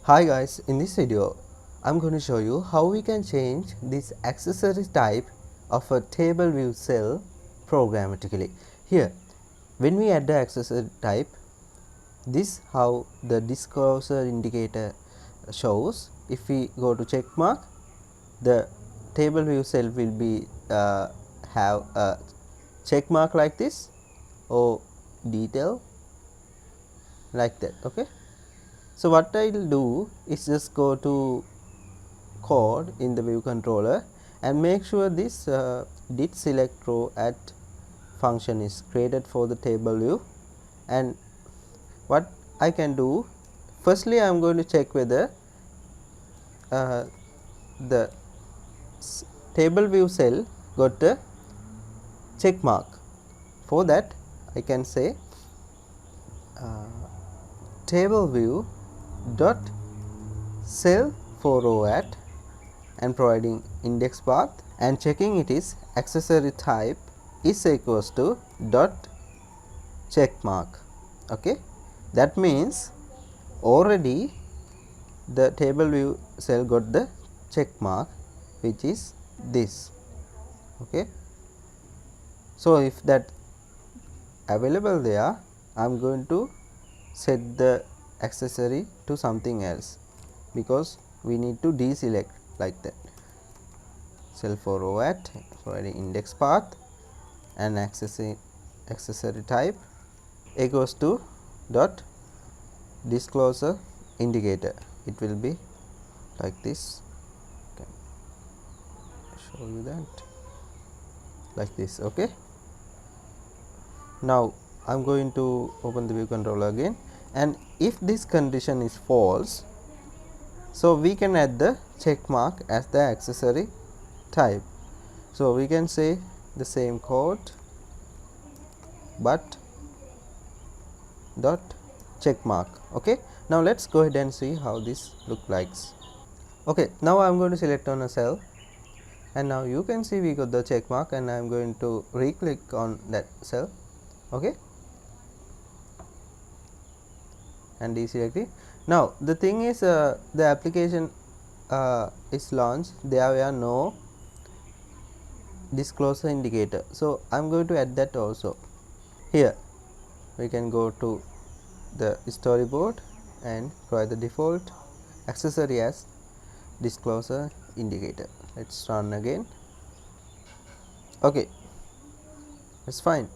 Hi guys, in this video I'm going to show you how we can change this accessory type of a table view cell programmatically. Here, when we add the accessory type, this how the disclosure indicator shows. If we go to checkmark, the table view cell will be have a checkmark like this or detail like that. Okay. So what I will do is just go to code in the view controller and make sure this did select row at function is created for the table view. And what I can do, firstly I am going to check whether the table view cell got a check mark. For that I can say table view dot cell for row at and providing index path and checking it is accessory type is equals to dot check mark. Okay, that means already the table view cell got the check mark, which is this. Okay, so if that available there, I am going to set the accessory to something else, because we need to deselect like that. Cell for row at providing index path and accessory type equals to dot disclosure indicator. It will be like this. Okay, show you that like this. Okay, now I am going to open the view controller again, and if this condition is false, so we can add the check mark as the accessory type. So we can say the same code but dot check mark. Okay, now let's go ahead and see how this look likes. Okay, now I am going to select on a cell, and now you can see we got the check mark, and I am going to re-click on that cell. Okay, and deselect it. Now the thing is, the application is launched, there were no disclosure indicator, so I am going to add that also. Here we can go to the storyboard and provide the default accessory as disclosure indicator. Let's run again. Okay, it's fine.